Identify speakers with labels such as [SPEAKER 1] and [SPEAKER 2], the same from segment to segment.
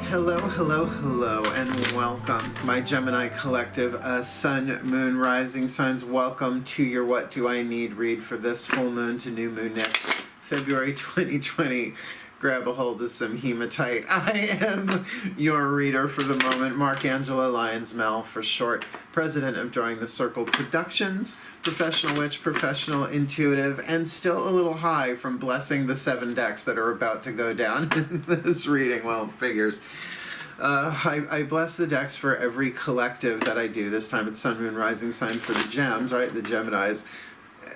[SPEAKER 1] Hello, hello, hello, and welcome, my Gemini collective, Sun, Moon, Rising Signs. Welcome to your What Do I Need read for this full moon to new moon next February 2020. Grab a hold of some hematite. I am your reader for the moment, Mark-Angela Lyons Mel for short, president of Drawing the Circle Productions, professional witch, professional intuitive, and still a little high from blessing the 7 decks that are about to go down in this reading. Well, figures. I bless the decks for every collective that I do. This time it's Sun, Moon, Rising Sign for the gems, right? The Geminis.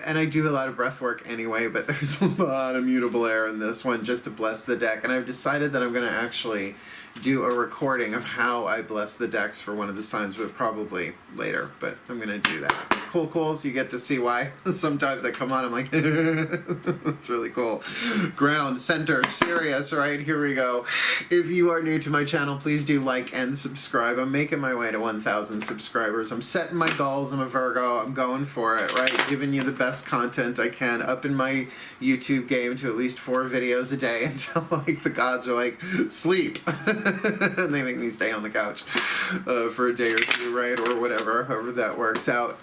[SPEAKER 1] And I do a lot of breath work anyway, but there's a lot of mutable air in this one just to bless the deck. And I've decided that I'm going to actually do a recording of how I bless the decks for one of the signs, but probably later. But I'm going to do that. Cool, so you get to see why. Sometimes I come on, I'm like, it's really cool. Ground, center, serious, right? Here we go. If you are new to my channel, please do like and subscribe. I'm making my way to 1,000 subscribers. I'm setting my goals. I'm a Virgo. I'm going for it, right? Giving you the best content I can, up in my YouTube game to at least 4 videos a day until like the gods are like, sleep. And they make me stay on the couch for a day or 2, right? Or whatever, however that works out.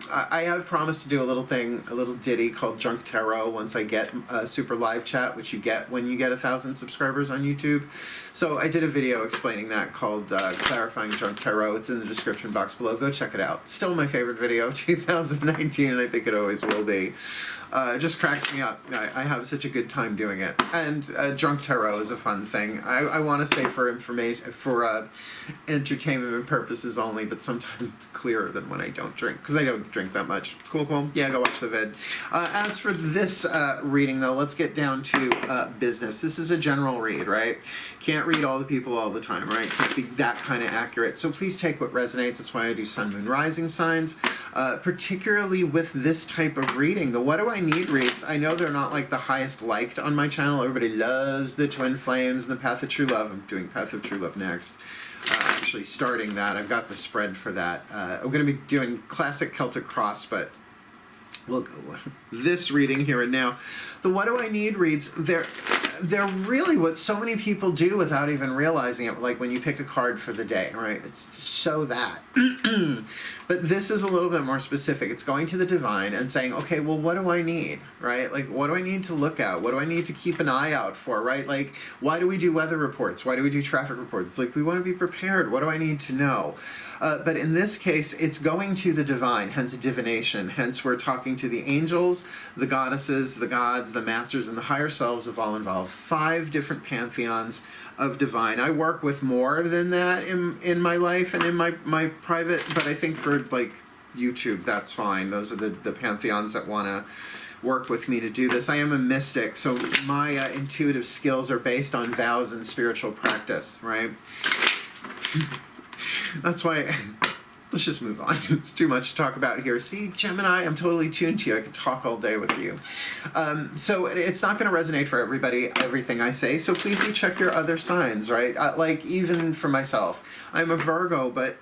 [SPEAKER 1] I have promised to do a little thing, a little ditty called Junk Tarot once I get super live chat, which you get when you get 1,000 subscribers on YouTube. So I did a video explaining that called Clarifying Junk Tarot. It's in the description box below. Go check it out. Still my favorite video of 2019, and I think it always will be. It just cracks me up. I have such a good time doing it. And Drunk Tarot is a fun thing. I want to say for information, for entertainment purposes only, but sometimes it's clearer than when I don't drink, because I don't drink that much. Cool. Yeah, go watch the vid. As for this reading, though, let's get down to business. This is a general read, right? Can't read all the people all the time, right? Can't be that kind of accurate. So please take what resonates. That's why I do Sun, Moon, Rising signs, particularly with this type of reading. The What Do I Need reads, I know they're not like the highest liked on my channel. Everybody loves the Twin Flames and the Path of True Love. I'm doing Path of True Love next. Actually starting that. I've got the spread for that. I'm going to be doing Classic Celtic Cross, but we'll go this reading here and now. The What Do I Need reads, they're really what so many people do without even realizing it, like when you pick a card for the day, right? It's so that. But this is a little bit more specific. It's going to the divine and saying, okay, well, what do I need, right? Like, what do I need to look at? What do I need to keep an eye out for, right? Like, why do we do weather reports? Why do we do traffic reports? It's like, we want to be prepared. What do I need to know? But in this case, it's going to the divine, hence divination. Hence, we're talking to the angels, the goddesses, the gods, the masters, and the higher selves of all involved. 5 different pantheons of divine. I work with more than that in my life and in my private, but I think for like YouTube, that's fine. Those are the pantheons that want to work with me to do this. I am a mystic, so my intuitive skills are based on vows and spiritual practice, right? That's why... Let's just move on. It's too much to talk about here. See, Gemini, I'm totally tuned to you. I can talk all day with you. So it's not going to resonate for everybody, everything I say, so please do check your other signs, right? Like, even for myself, I'm a Virgo, but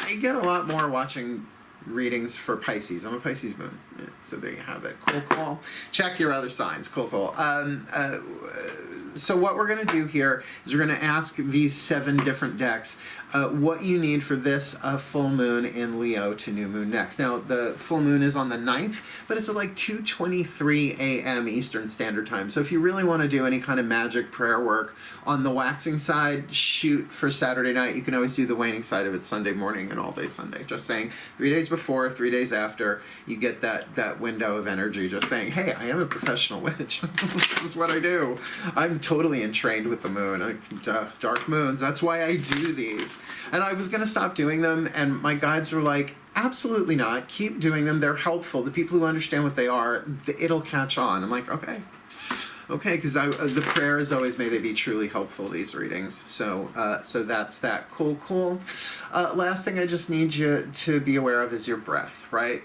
[SPEAKER 1] I get a lot more watching readings for Pisces. I'm a Pisces moon. Yeah, so there you have it. Cool. Check your other signs. Cool. So what we're going to do here is we're going to ask these 7 different decks what you need for this full moon in Leo to new moon next. Now, the full moon is on the 9th, but it's at like 2:23 a.m. Eastern Standard Time. So if you really want to do any kind of magic prayer work on the waxing side, shoot for Saturday night. You can always do the waning side of it Sunday morning and all day Sunday. Just saying 3 days before, 3 days after, you get that window of energy. Just saying, hey, I am a professional witch. This is what I do. I'm totally entrained with the moon. Dark moons. That's why I do these. And I was going to stop doing them, and my guides were like, absolutely not. Keep doing them. They're helpful. The people who understand what they are, it'll catch on. I'm like, okay, because the prayer is always, may they be truly helpful, these readings. So that's that. Cool. Last thing I just need you to be aware of is your breath, right?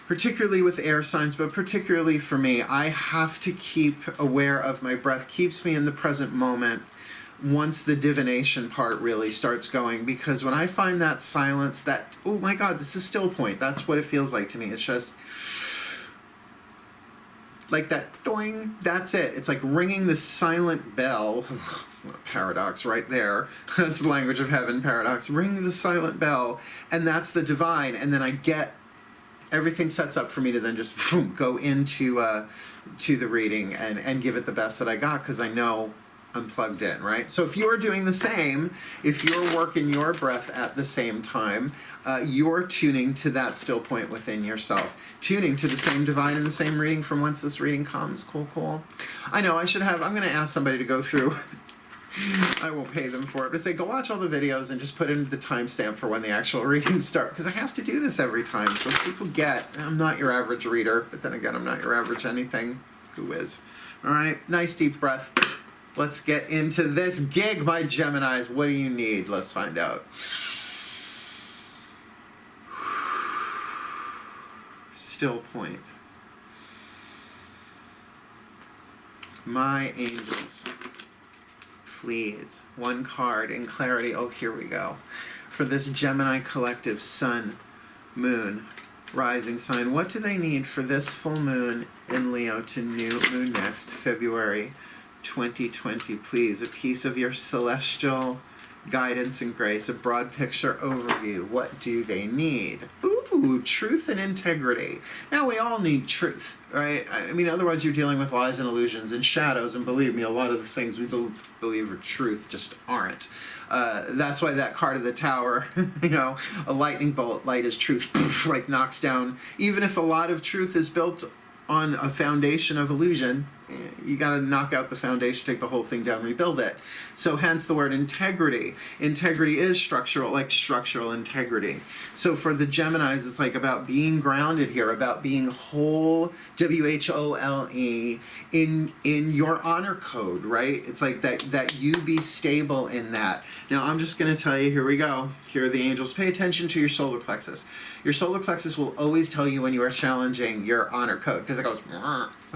[SPEAKER 1] Particularly with air signs, but particularly for me, I have to keep aware of my breath. Keeps me in the present moment once the divination part really starts going, because when I find that silence, that, oh my God, this is still point. That's what it feels like to me. It's just like that doing, that's it. It's like ringing the silent bell. Paradox right there. That's the language of heaven, paradox. Ring the silent bell, and that's the divine. And then I get everything sets up for me to then just go into to the reading and give it the best that I got, because I know I'm plugged in, right? So if you're doing the same, if you're working your breath at the same time, you're tuning to that still point within yourself, tuning to the same divine and the same reading from whence this reading comes. Cool, cool. I know I'm going to ask somebody to go through. I won't pay them for it, but say go watch all the videos and just put in the timestamp for when the actual readings start, because I have to do this every time, so people get, I'm not your average reader, but then again, I'm not your average anything. Who is? All right, nice deep breath. Let's get into this gig, my Geminis. What do you need? Let's find out. Still point. My angels, please, one card in clarity. Oh, here we go. For this Gemini collective, Sun, Moon, rising sign, what do they need for this full moon in Leo to new moon next, February 2020? Please, a piece of your celestial guidance and grace, a broad picture overview. What do they need? Ooh, truth and integrity. Now, we all need truth, right? I mean, otherwise you're dealing with lies and illusions and shadows, and believe me, a lot of the things we believe are truth just aren't. That's why that card of the Tower, you know, a lightning bolt, light is truth, poof, like knocks down. Even if a lot of truth is built on a foundation of illusion, you got to knock out the foundation, take the whole thing down, rebuild it. So hence the word integrity. Integrity is structural, like structural integrity. So for the Geminis, it's like about being grounded here, about being whole, W-H-O-L-E, in your honor code, right? It's like that you be stable in that. Now I'm just going to tell you, here we go. Here are the angels. Pay attention to your solar plexus. Your solar plexus will always tell you when you are challenging your honor code, because it goes,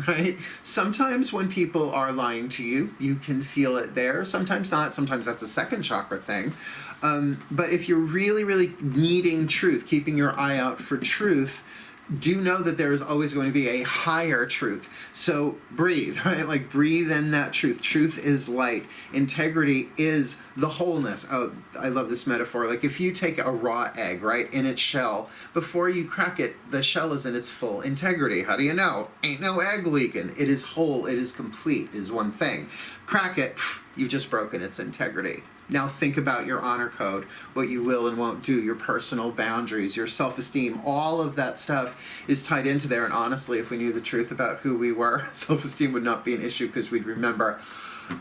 [SPEAKER 1] right? Sometimes when people are lying to you, you can feel it there. Sometimes not. Sometimes that's a second chakra thing. But if you're really, really needing truth, keeping your eye out for truth, do know that there is always going to be a higher truth. So breathe, right? Like breathe in that truth. Truth is light. Integrity is the wholeness. Oh, I love this metaphor. Like if you take a raw egg, right, in its shell, before you crack it, the shell is in its full integrity. How do you know? Ain't no egg leaking. It is whole. It is complete. It is one thing. Crack it, you've just broken its integrity. Now think about your honor code, what you will and won't do, your personal boundaries, your self-esteem, all of that stuff is tied into there. And honestly, if we knew the truth about who we were, self-esteem would not be an issue, because we'd remember,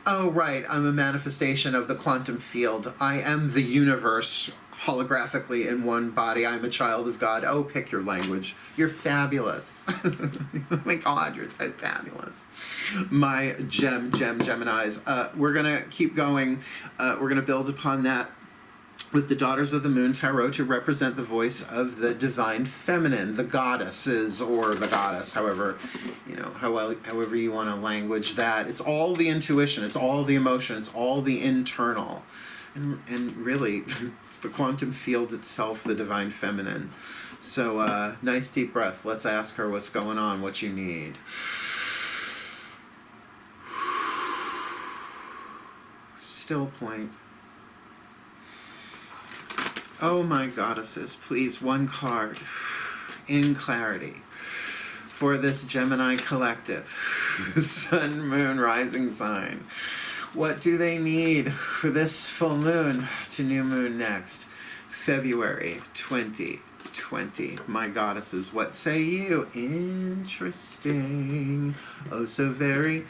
[SPEAKER 1] oh right, I'm a manifestation of the quantum field. I am the universe holographically in one body. I'm a child of God. Oh, pick your language. You're fabulous. Oh my God, you're fabulous. My Geminis. We're going to keep going. We're going to build upon that with the Daughters of the Moon Tarot to represent the voice of the divine feminine, the goddesses, or the goddess, however, you know, however you want to language that. It's all the intuition. It's all the emotion. It's all the internal. And really, it's the quantum field itself, the divine feminine. So, nice deep breath. Let's ask her what's going on, what you need. Still point. Oh my goddesses, please, one card in clarity for this Gemini collective. Sun, Moon, rising sign. What do they need for this full moon to new moon next, February 2020? My goddesses, what say you? Interesting. Oh, so very,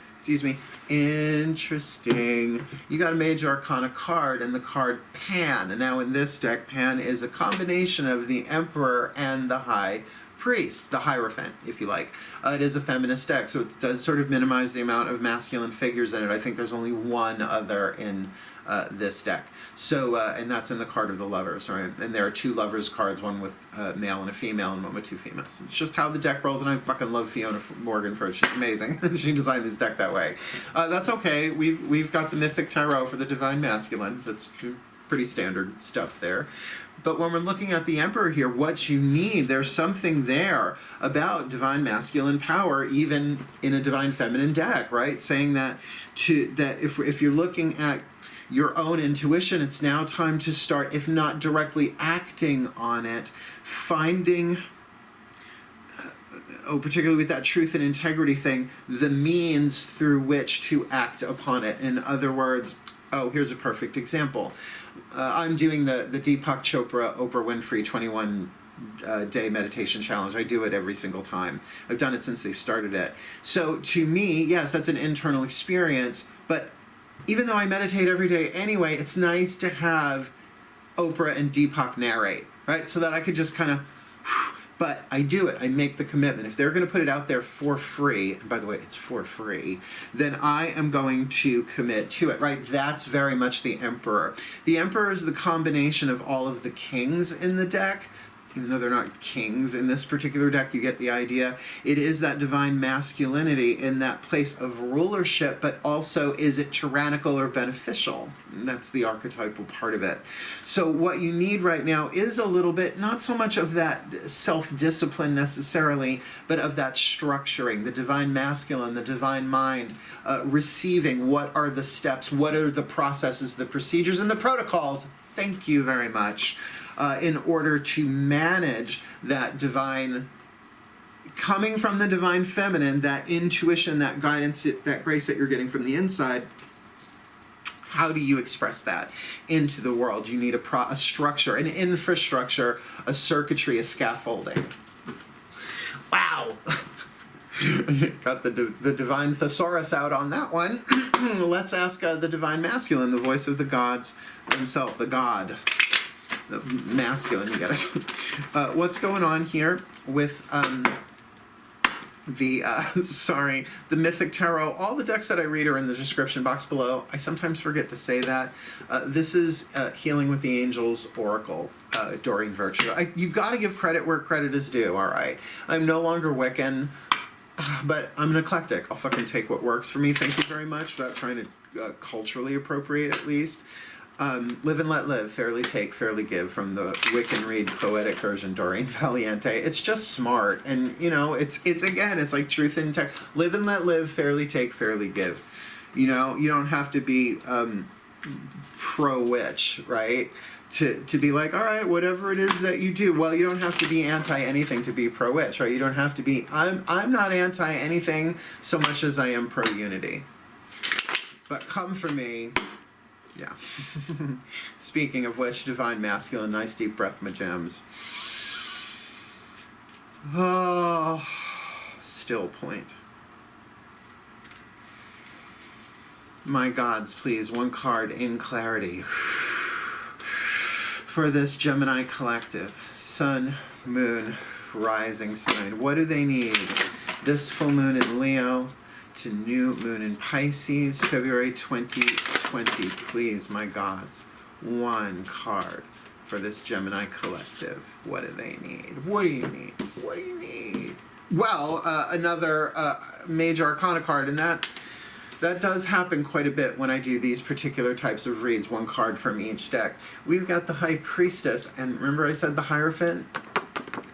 [SPEAKER 1] interesting. You got a major arcana card and the card Pan. And now in this deck, Pan is a combination of the Emperor and the High Priest, the Hierophant, if you like. It is a feminist deck, so it does sort of minimize the amount of masculine figures in it. I think there's only one other in this deck. So, and that's in the card of the Lovers, right? And there are two Lovers cards, one with a male and a female, and one with two females. It's just how the deck rolls, and I fucking love Fiona Morgan for it. She's amazing. She designed this deck that way. That's okay. We've got the Mythic Tarot for the Divine Masculine. That's pretty standard stuff there. But when we're looking at the Emperor here, what you need, there's something there about divine masculine power, even in a divine feminine deck, right? Saying that if you're looking at your own intuition, it's now time to start, if not directly acting on it, finding, particularly with that truth and integrity thing, the means through which to act upon it. In other words, here's a perfect example. I'm doing the Deepak Chopra, Oprah Winfrey 21 day meditation challenge. I do it every single time. I've done it since they've started it. So to me, yes, that's an internal experience, but even though I meditate every day anyway, it's nice to have Oprah and Deepak narrate, right? So that I could just kind of, but I do it. I make the commitment. If they're going to put it out there for free, and by the way, it's for free, then I am going to commit to it, right? That's very much the Emperor. The Emperor is the combination of all of the kings in the deck. Even though they're not kings in this particular deck, you get the idea. It is that divine masculinity in that place of rulership, but also is it tyrannical or beneficial? And that's the archetypal part of it. So what you need right now is a little bit, not so much of that self-discipline necessarily, but of that structuring, the divine masculine, the divine mind, receiving what are the steps, what are the processes, the procedures, and the protocols. Thank you very much. In order to manage that divine, coming from the divine feminine, that intuition, that guidance, that grace that you're getting from the inside. How do you express that into the world? You need a structure, an infrastructure, a circuitry, a scaffolding. Wow. Got the divine thesaurus out on that one. Let's ask the divine masculine, the voice of the gods themselves, the god. The masculine, you get it. What's going on here with the Mythic Tarot? All the decks that I read are in the description box below. I sometimes forget to say that. This is Healing with the Angels Oracle, Doreen Virtue. You got to give credit where credit is due, all right? I'm no longer Wiccan, but I'm an eclectic. I'll fucking take what works for me. Thank you very much, without trying to culturally appropriate at least. Live and Let Live, Fairly Take, Fairly Give, from the Wiccan Read poetic version, Doreen Valiente. It's just smart, and it's again, it's like truth in tech. Live and let live, fairly take, fairly give. You don't have to be pro-witch, right? To be like, all right, whatever it is that you do. Well, you don't have to be anti-anything to be pro-witch, right? You don't have to be. I'm not anti-anything so much as I am pro-unity. But come for me. Yeah. Speaking of which, divine masculine, nice deep breath, my gems. Oh, still point. My gods, please, one card in clarity. For this Gemini collective, sun, moon, rising sign. What do they need? This full moon in Leo to new moon in Pisces, February 2020. Please, my gods, one card for this Gemini collective. What do they need? What do you need? What do you need? Well, another major arcana card, and that does happen quite a bit when I do these particular types of reads, one card from each deck. We've got the High Priestess, and remember I said the Hierophant?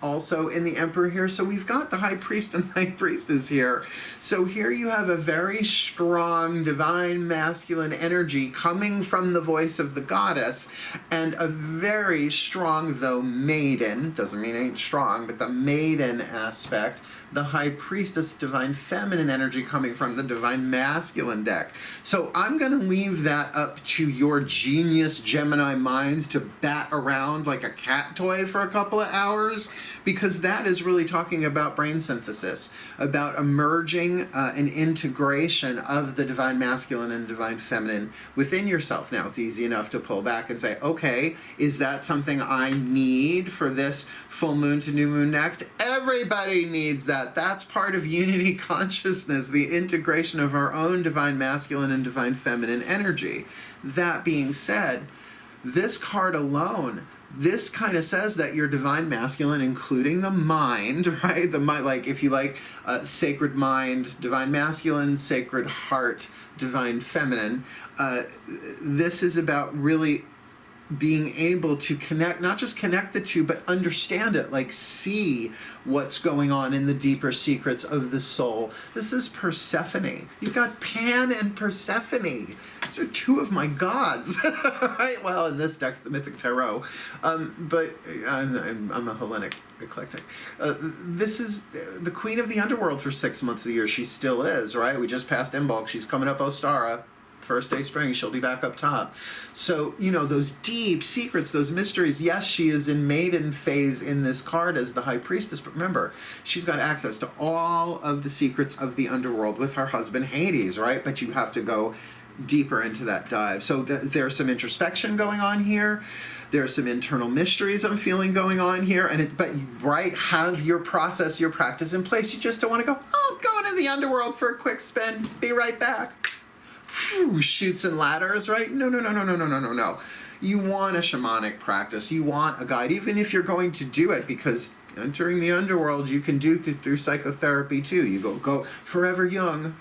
[SPEAKER 1] Also in the Emperor here, so we've got the High Priest and High Priestess here. So here you have a very strong divine masculine energy coming from the voice of the goddess, and a very strong, though maiden, doesn't mean ain't strong, but the maiden aspect, the High Priestess divine feminine energy coming from the divine masculine deck. So I'm going to leave that up to your genius Gemini minds to bat around like a cat toy for a couple of hours, because that is really talking about brain synthesis, about emerging an integration of the divine masculine and divine feminine within yourself. Now, it's easy enough to pull back and say, okay, is that something I need for this full moon to new moon next? Everybody needs that. That's part of unity consciousness, the integration of our own divine masculine and divine feminine energy. That being said, this card alone, this kind of says that your divine masculine, including the mind, right? The mind, like if you like sacred mind, divine masculine, sacred heart, divine feminine. This is about really being able to connect, not just connect the two, but understand it, like see what's going on in the deeper secrets of the soul. This is Persephone. You've got Pan and Persephone. These are two of my gods, right? Well, in this deck, the Mythic Tarot, but I'm a Hellenic eclectic. This is the queen of the underworld for 6 months a year. She still is, right? We just passed Imbolc. She's coming up Ostara. First day spring, she'll be back up top. So, you know, those deep secrets, those mysteries, yes, she is in maiden phase in this card as the high priestess, but remember, she's got access to all of the secrets of the underworld with her husband Hades, right? But you have to go deeper into that dive. So there's some introspection going on here. There's some internal mysteries I'm feeling going on here. But right, have your process, your practice in place. You just don't want to go, oh, I'm going to the underworld for a quick spin. Be right back. Shoots and ladders, right? No. You want a shamanic practice. You want a guide, even if you're going to do it, because entering the underworld you can do through psychotherapy too. You go forever young.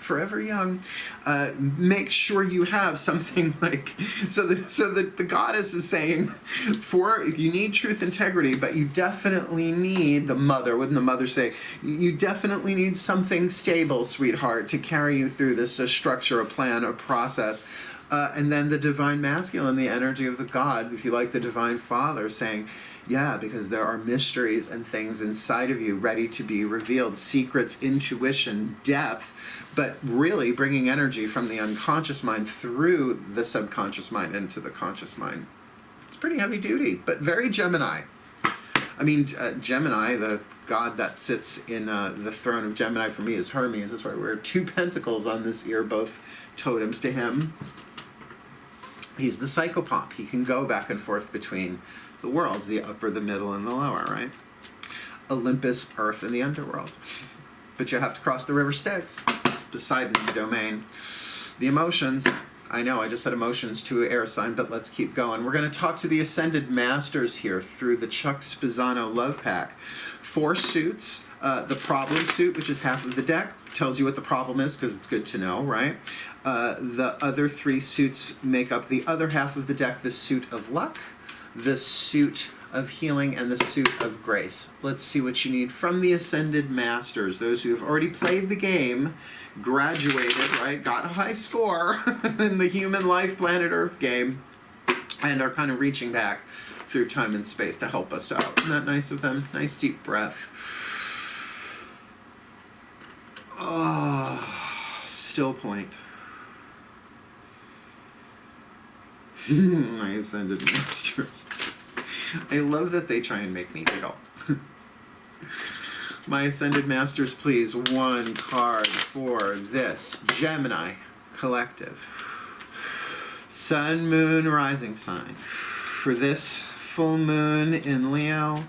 [SPEAKER 1] Make sure you have something like so the goddess is saying, you need truth, integrity, but you definitely need the mother. Wouldn't the mother say, you definitely need something stable, sweetheart, to carry you through this, a structure, a plan, a process. And then the divine masculine, the energy of the God, if you like, the divine father, saying, yeah, because there are mysteries and things inside of you ready to be revealed, secrets, intuition, depth, but really bringing energy from the unconscious mind through the subconscious mind into the conscious mind. It's pretty heavy duty, but very Gemini. I mean, Gemini, the god that sits in the throne of Gemini for me is Hermes. That's why we wear 2 pentacles on this ear, both totems to him. He's the psychopomp. He can go back and forth between the worlds, the upper, the middle, and the lower, right? Olympus, Earth, and the underworld. But you have to cross the river Styx, Poseidon's domain. The emotions, I know, I just said emotions to air sign, but let's keep going. We're going to talk to the Ascended Masters here through the Chuck Spezzano Love Pack. 4 suits. The problem suit, which is half of the deck, tells you what the problem is because it's good to know, right? The other 3 suits make up the other half of the deck, the suit of luck, the suit of healing, and the suit of grace. Let's see what you need from the Ascended Masters, those who have already played the game, graduated, right, got a high score in the human life planet Earth game, and are kind of reaching back through time and space to help us out. Isn't that nice of them? Nice deep breath. Oh, still point. My Ascended Masters. I love that they try and make me giggle. My Ascended Masters, please. 1 card for this Gemini collective. Sun, Moon, Rising sign. For this full moon in Leo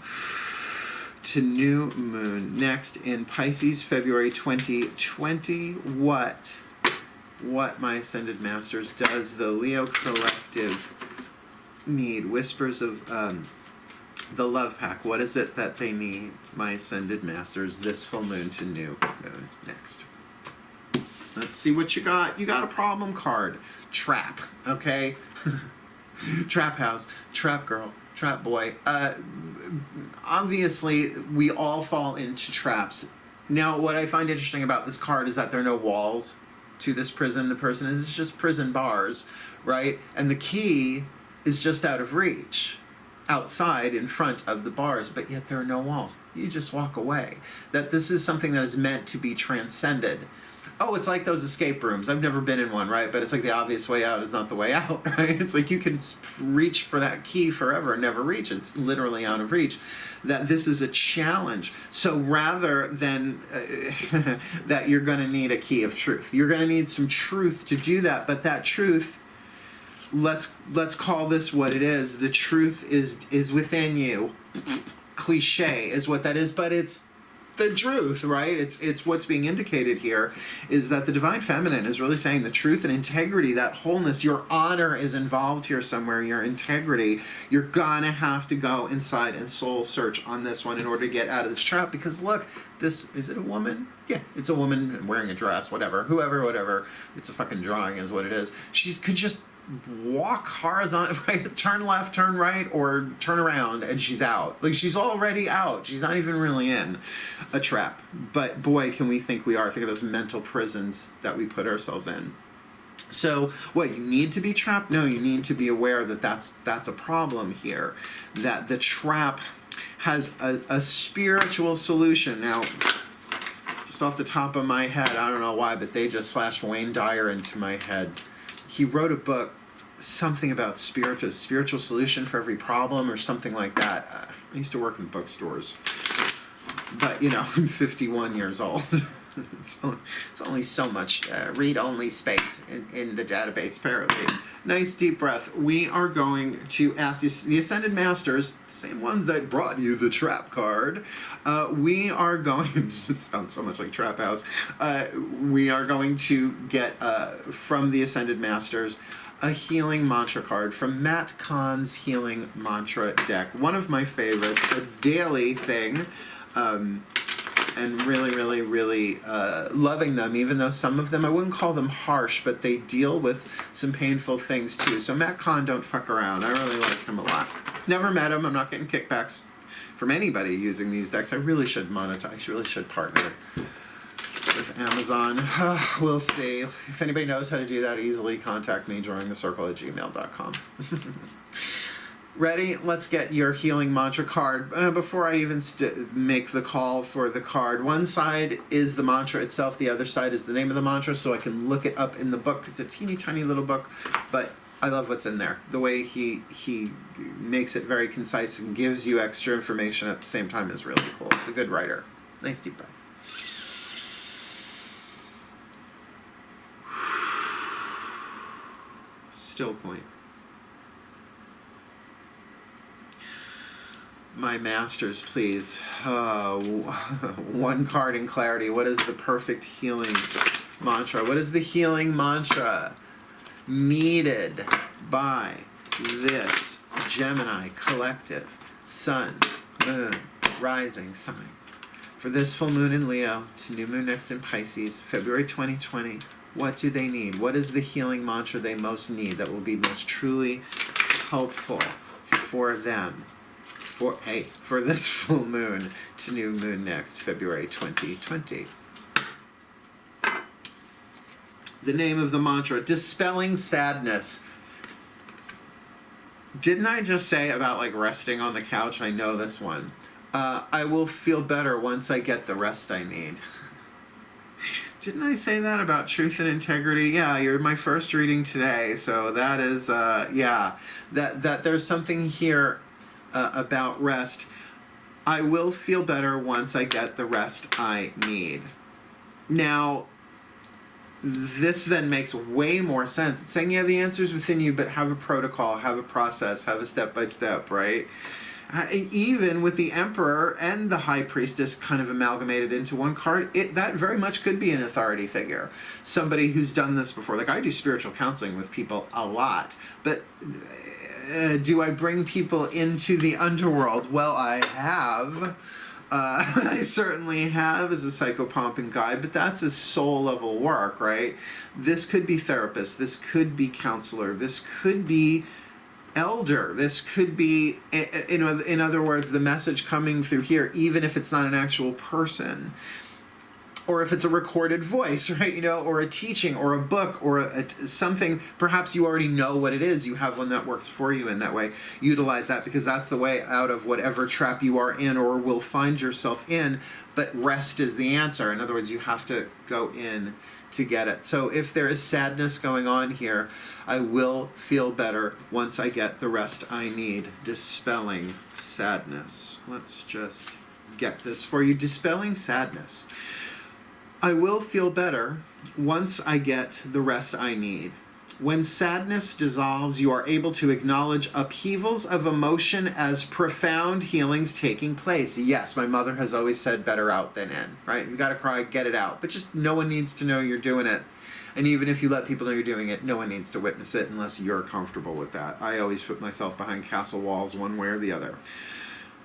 [SPEAKER 1] to new moon. Next in Pisces, February 2020. What, my Ascended Masters, does the Leo collective need? Whispers of the Love Pack. What is it that they need, my Ascended Masters, this full moon to new moon? Next. Let's see what you got. You got a problem card. Trap, okay? Trap house, trap girl, trap boy. Obviously, we all fall into traps. Now, what I find interesting about this card is that there are no walls to this prison. The person is just prison bars, right? And the key is just out of reach, outside in front of the bars, but yet there are no walls. You just walk away. That this is something that is meant to be transcended. Oh, it's like those escape rooms. I've never been in one, right? But it's like the obvious way out is not the way out, right? It's like you can reach for that key forever and never reach it. It's literally out of reach. That this is a challenge. So rather than that you're going to need a key of truth. You're going to need some truth to do that, but that truth, let's call this what it is. The truth is within you. Cliche is what that is, but it's the truth, right? It's what's being indicated here is that the divine feminine is really saying the truth and integrity, that wholeness, your honor is involved here somewhere, your integrity. You're gonna have to go inside and soul search on this one in order to get out of this trap, because look, this, is it a woman? Yeah, it's a woman wearing a dress, whatever, whoever, whatever. It's a fucking drawing is what it is. She could just walk horizontal, right? Turn left, turn right, or turn around, and she's out. Like, she's already out. She's not even really in a trap. But boy, can we think we are. Think of those mental prisons that we put ourselves in. So, what, you need to be trapped? No, you need to be aware that that's a problem here. That the trap has a spiritual solution. Now, just off the top of my head, I don't know why, but they just flashed Wayne Dyer into my head. He wrote a book, something about spiritual solution for every problem or something like that. I used to work in bookstores, but you know, I'm 51 years old. It's only so much read-only space in the database, apparently. Nice deep breath. We are going to ask the Ascended Masters, the same ones that brought you the Trap card. We are going to, it sounds so much like Trap House. We are going to get from the Ascended Masters a healing mantra card from Matt Kahn's Healing Mantra deck. One of my favorites, a daily thing. And really, really, really loving them, even though some of them, I wouldn't call them harsh, but they deal with some painful things too. So Matt Kahn, don't fuck around. I really like him a lot. Never met him. I'm not getting kickbacks from anybody using these decks. I really should monetize. I really should partner with Amazon. We'll see. If anybody knows how to do that, easily contact me, jointhecircle@gmail.com. Ready? Let's get your healing mantra card. Before I even make the call for the card, one side is the mantra itself, the other side is the name of the mantra, so I can look it up in the book. It's a teeny tiny little book, but I love what's in there. The way he makes it very concise and gives you extra information at the same time is really cool. It's a good writer. Nice deep breath. Still point. My masters, please. One card in clarity. What is the perfect healing mantra? What is the healing mantra needed by this Gemini collective sun, moon, rising sign for this full moon in Leo to new moon next in Pisces, February 2020? What do they need? What is the healing mantra they most need that will be most truly helpful for them? For this full moon to new moon next, February 2020. The name of the mantra, Dispelling Sadness. Didn't I just say about like resting on the couch? I know this one. I will feel better once I get the rest I need. Didn't I say that about truth and integrity? Yeah, you're my first reading today, so that is, yeah. That there's something here about rest. I will feel better once I get the rest I need. Now, this then makes way more sense. It's saying, yeah, the answer's within you, but have a protocol, have a process, have a step-by-step, right? Even with the Emperor and the High Priestess kind of amalgamated into one card, that very much could be an authority figure. Somebody who's done this before. Like, I do spiritual counseling with people a lot, but do I bring people into the underworld? Well, I have. I certainly have as a psychopomping guide, but that's a soul level work, right? This could be therapist. This could be counselor. This could be elder. This could be, in other words, the message coming through here, even if it's not an actual person. Or if it's a recorded voice, right? You know, or a teaching, or a book, or something. Perhaps you already know what it is. You have one that works for you in that way. Utilize that, because that's the way out of whatever trap you are in or will find yourself in. But rest is the answer. In other words, you have to go in to get it. So if there is sadness going on here, I will feel better once I get the rest I need. Dispelling sadness. Let's just get this for you. Dispelling sadness. I will feel better once I get the rest I need. When sadness dissolves, you are able to acknowledge upheavals of emotion as profound healings taking place. Yes, my mother has always said better out than in, right? You gotta cry, get it out. But just no one needs to know you're doing it. And even if you let people know you're doing it, no one needs to witness it unless you're comfortable with that. I always put myself behind castle walls one way or the other.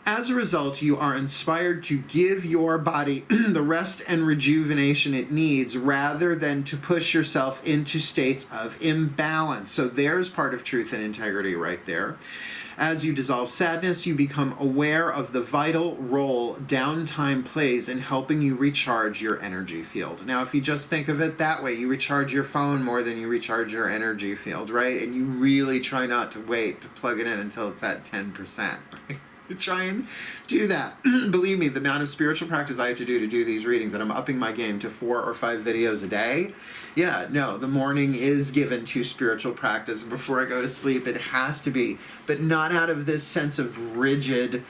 [SPEAKER 1] As a result, you are inspired to give your body the rest and rejuvenation it needs rather than to push yourself into states of imbalance. So there's part of truth and integrity right there. As you dissolve sadness, you become aware of the vital role downtime plays in helping you recharge your energy field. Now, if you just think of it that way, you recharge your phone more than you recharge your energy field, right? And you really try not to wait to plug it in until it's at 10%, right? Try and do that. Believe me, the amount of spiritual practice I have to do these readings, and I'm upping my game to 4 or 5 videos a day. Yeah, no, the morning is given to spiritual practice. Before I go to sleep, it has to be, but not out of this sense of rigid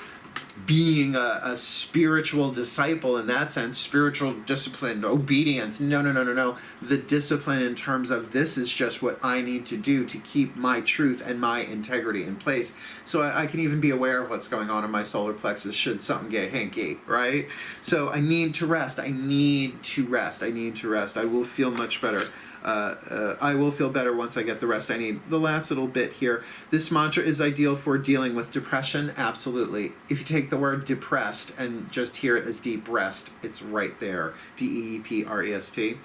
[SPEAKER 1] being a spiritual disciple in that sense, spiritual discipline, obedience. No. The discipline in terms of this is just what I need to do to keep my truth and my integrity in place. So I can even be aware of what's going on in my solar plexus should something get hinky, right? So I need to rest. I need to rest. I will feel much better. I will feel better once I get the rest I need. The last little bit here. This mantra is ideal for dealing with depression. Absolutely. If you take the word depressed and just hear it as deep rest, it's right there. DEEPREST.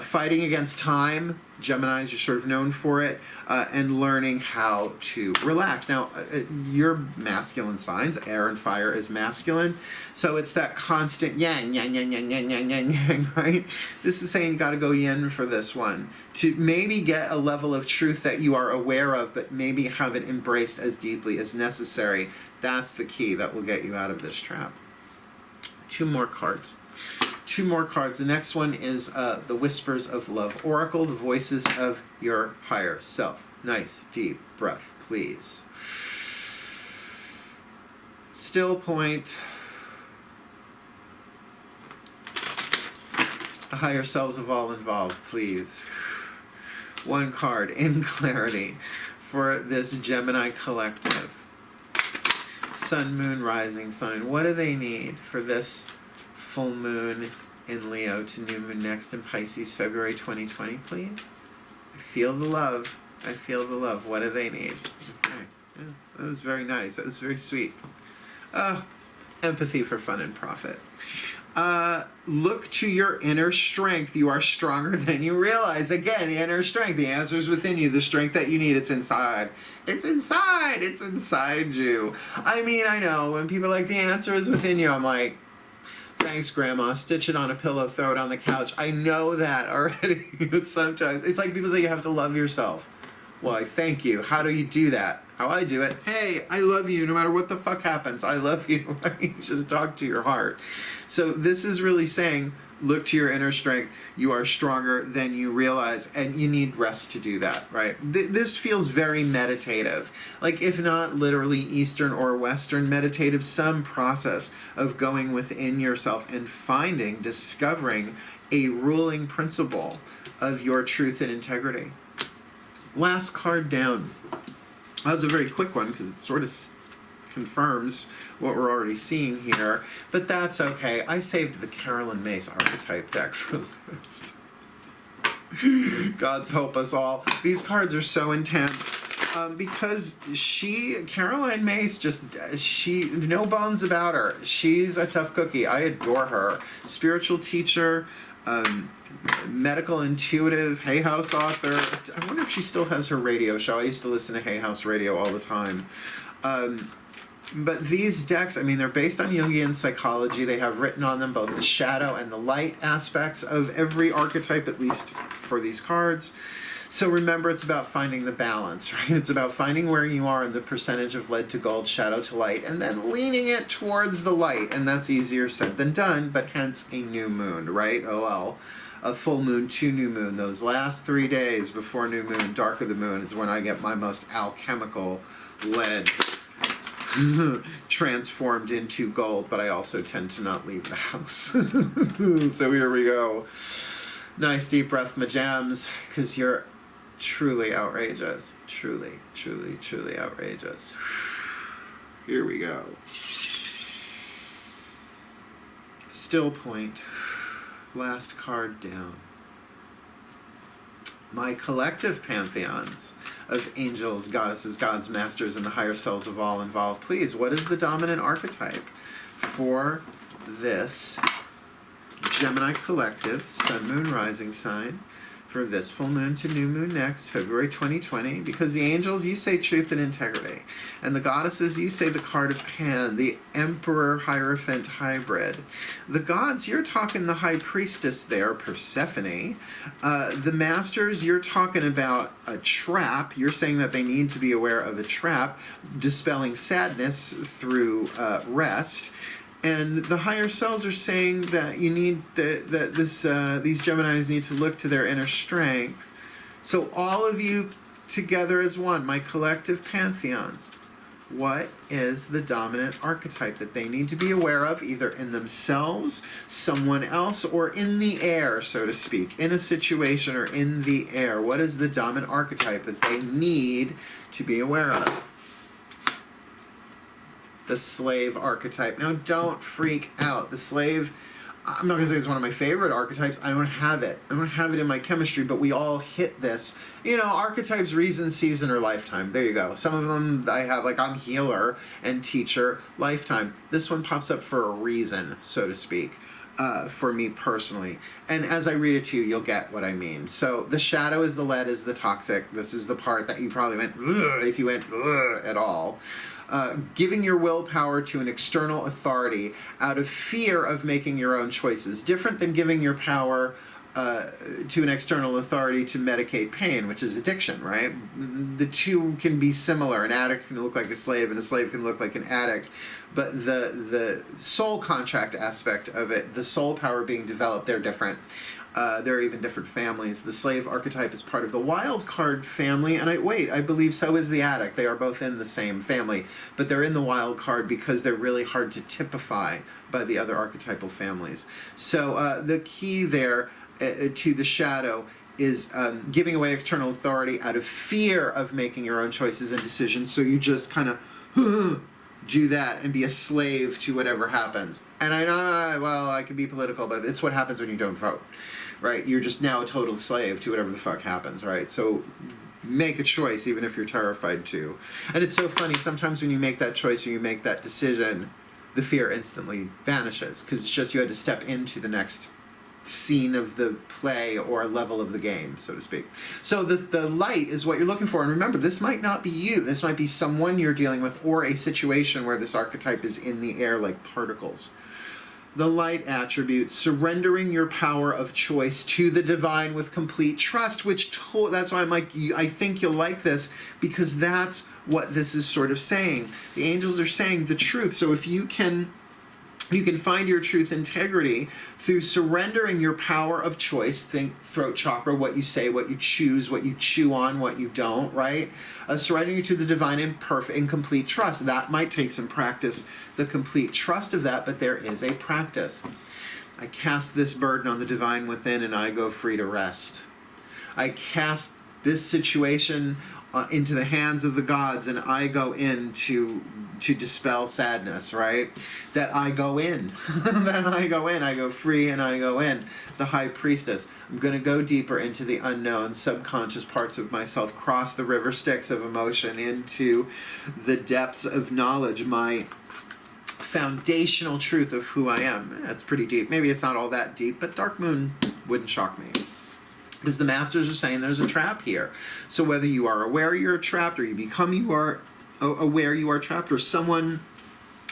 [SPEAKER 1] Fighting against time. Geminis, you're sort of known for it. And learning how to relax. Now, your masculine signs, air and fire is masculine. So it's that constant yang, right? This is saying you got to go yin for this one. To maybe get a level of truth that you are aware of, but maybe have it embraced as deeply as necessary. That's the key that will get you out of this trap. 2 more cards. 2 more cards. The next one is the Whispers of Love Oracle, the voices of your higher self. Nice, deep breath, please. Still point. The higher selves of all involved, please. 1 card in clarity for this Gemini collective. Sun, Moon, Rising Sign. What do they need for this full moon in Leo to new moon next in Pisces, February 2020, please? I feel the love. I feel the love. What do they need? Okay. Yeah, that was very nice. That was very sweet. Empathy for fun and profit. Look to your inner strength. You are stronger than you realize. Again, inner strength. The answer is within you. The strength that you need, it's inside. It's inside. It's inside you. I mean, I know when people are like, the answer is within you, I'm like, thanks, Grandma. Stitch it on a pillow, throw it on the couch. I know that already. Sometimes it's like people say you have to love yourself. Why, thank you. How do you do that? How I do it? Hey, I love you no matter what the fuck happens. I love you. Just talk to your heart. So this is really saying, look to your inner strength. You are stronger than you realize, and you need rest to do that, right? This feels very meditative. Like, if not literally Eastern or Western meditative, some process of going within yourself and finding, discovering a ruling principle of your truth and integrity. Last card down. That was a very quick one because it sort of confirms what we're already seeing here, but that's okay. I saved the Carolyn Mace archetype deck for last. God's help us all. These cards are so intense because Caroline Mace, no bones about her. She's a tough cookie. I adore her. Spiritual teacher, medical intuitive, Hay House author. I wonder if she still has her radio show. I used to listen to Hay House radio all the time. But these decks, I mean, they're based on Jungian psychology. They have written on them both the shadow and the light aspects of every archetype, at least for these cards. So remember, it's about finding the balance, right? It's about finding where you are in the percentage of lead to gold, shadow to light, and then leaning it towards the light. And that's easier said than done, but hence a new moon, right? A full moon to new moon. Those last 3 days before new moon, dark of the moon, is when I get my most alchemical lead transformed into gold, but I also tend to not leave the house. So here we go. Nice deep breath, my gems, because you're truly outrageous. Truly, truly, truly outrageous. Here we go. Still point. Last card down. my collective pantheons of angels, goddesses, gods, masters, and the higher selves of all involved, please, what is the dominant archetype for this Gemini collective, sun, moon, rising sign, for this full moon to new moon next, February 2020, because the angels, you say truth and integrity, and the goddesses, you say the card of Pan, the Emperor Hierophant hybrid. The gods, you're talking the High Priestess there, Persephone. The masters, you're talking about a trap. You're saying that they need to be aware of a trap, dispelling sadness through rest. And the higher selves are saying that you need these Geminis need to look to their inner strength. So all of you together as one, my collective pantheons, what is the dominant archetype that they need to be aware of, either in themselves, someone else, or in the air, so to speak, in a situation or in the air? What is the dominant archetype that they need to be aware of? The slave archetype. Now, don't freak out. The slave, I'm not going to say it's one of my favorite archetypes. I don't have it. I don't have it in my chemistry, but we all hit this. You know, archetypes, reason, season, or lifetime. There you go. Some of them I have, like I'm healer and teacher, lifetime. This one pops up for a reason, so to speak. For me personally. And as I read it to you, you'll get what I mean. So the shadow is the lead, is the toxic. This is the part that you probably went, ugh, if you went ugh, at all. Giving your willpower to an external authority out of fear of making your own choices. Different than giving your power to an external authority to medicate pain, which is addiction, right? The two can be similar. An addict can look like a slave, and a slave can look like an addict. But the soul contract aspect of it, the soul power being developed, they're different. There are even different families. The slave archetype is part of the wild card family, and I believe so is the addict. They are both in the same family, but they're in the wild card because they're really hard to typify by the other archetypal families. So the key there to the shadow is giving away external authority out of fear of making your own choices and decisions, so you just kind of do that and be a slave to whatever happens. And I know, well, I can be political, but it's what happens when you don't vote, right? You're just now a total slave to whatever the fuck happens, right? So make a choice, even if you're terrified to. And it's so funny, sometimes when you make that choice or you make that decision, the fear instantly vanishes, because it's just you had to step into the next scene of the play or level of the game, so to speak. So the light is what you're looking for. And remember, this might not be you. This might be someone you're dealing with, or a situation where this archetype is in the air like particles. The light attribute, surrendering your power of choice to the divine with complete trust, that's why I'm like, I think you'll like this, because that's what this is sort of saying. The angels are saying the truth. So if you can find your truth integrity through surrendering your power of choice. Think throat chakra, what you say, what you choose, what you chew on, what you don't, right? Surrendering to the divine in perfect and complete trust. That might take some practice, the complete trust of that, but there is a practice. I cast this burden on the divine within, and I go free to rest. I cast this situation into the hands of the gods, and I go in to dispel sadness, right? That I go in. I go free and I go in. The High Priestess. I'm going to go deeper into the unknown, subconscious parts of myself, cross the river Styx of emotion into the depths of knowledge, my foundational truth of who I am. That's pretty deep. Maybe it's not all that deep, but Dark Moon wouldn't shock me. Because the masters are saying there's a trap here. So whether you are aware you're trapped, or you are aware you are trapped, or someone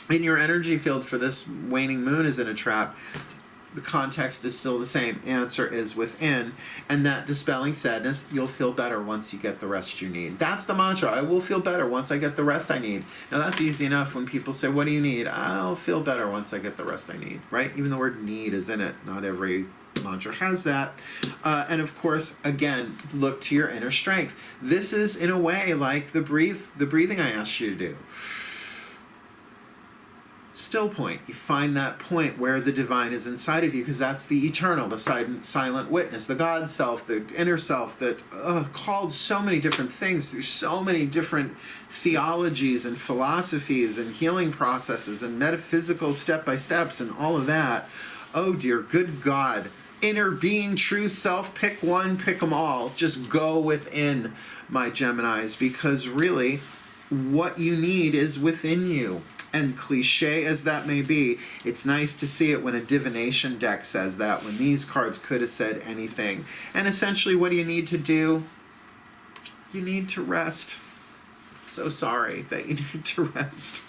[SPEAKER 1] in your energy field for this waning moon is in a trap, the context is still the same. Answer is within. And that dispelling sadness, you'll feel better once you get the rest you need. That's the mantra. I will feel better once I get the rest I need. Now that's easy enough when people say, what do you need? I'll feel better once I get the rest I need, right? Even the word need is in it. Not every mantra has that. And of course, again, look to your inner strength. This is in a way like the breathing I asked you to do. Still point. You find that point where the divine is inside of you, because that's the eternal, the silent witness, the God self, the inner self that called so many different things through so many different theologies and philosophies and healing processes and metaphysical step-by-steps and all of that. Oh dear, good God. inner being, true self. Pick one, pick them all. Just go within, my Geminis, because really what you need is within you. And cliche as that may be, it's nice to see it when a divination deck says that, when these cards could have said anything. And essentially, what do you need to do? You need to rest. So sorry that you need to rest.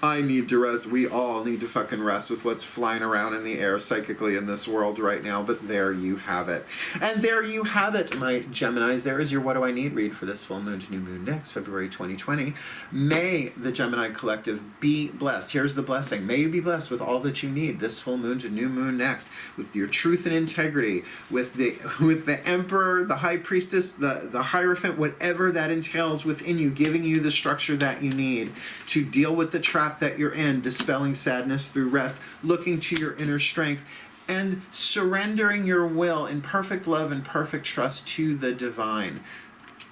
[SPEAKER 1] I need to rest. We all need to fucking rest with what's flying around in the air psychically in this world right now. But there you have it. And there you have it, my Geminis. There is your What Do I Need read for this full moon to new moon next, February 2020. May the Gemini Collective be blessed. Here's the blessing. May you be blessed with all that you need this full moon to new moon next, with your truth and integrity, with the Emperor, the High Priestess, the Hierophant, whatever that entails within you, giving you the structure that you need to deal with the trap that you're in, dispelling sadness through rest, looking to your inner strength, and surrendering your will in perfect love and perfect trust to the divine.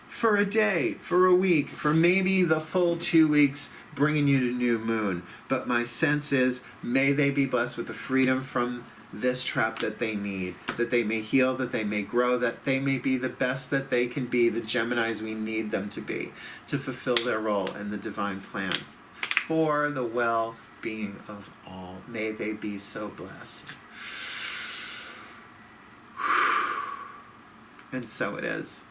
[SPEAKER 1] For a day, for a week, for maybe the full 2 weeks, bringing you to new moon. But my sense is, may they be blessed with the freedom from this trap that they need, that they may heal, that they may grow, that they may be the best that they can be, the Geminis we need them to be, to fulfill their role in the divine plan for the well-being of all. May they be so blessed. And so it is.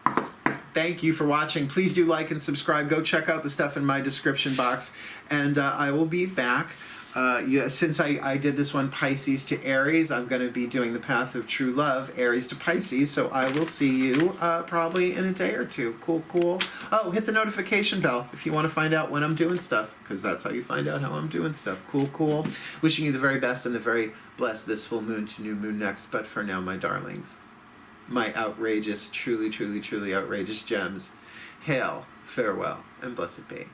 [SPEAKER 1] Thank you for watching. Please do like and subscribe. Go check out the stuff in my description box. And I will be back. Since I did this one, Pisces to Aries, I'm going to be doing the Path of True Love, Aries to Pisces, so I will see you probably in a day or two. Cool. Oh, hit the notification bell if you want to find out when I'm doing stuff, because that's how you find out how I'm doing stuff. Cool. Wishing you the very best and the very blessed this full moon to new moon next. But for now, my darlings, my outrageous, truly outrageous gems, hail, farewell, and blessed be.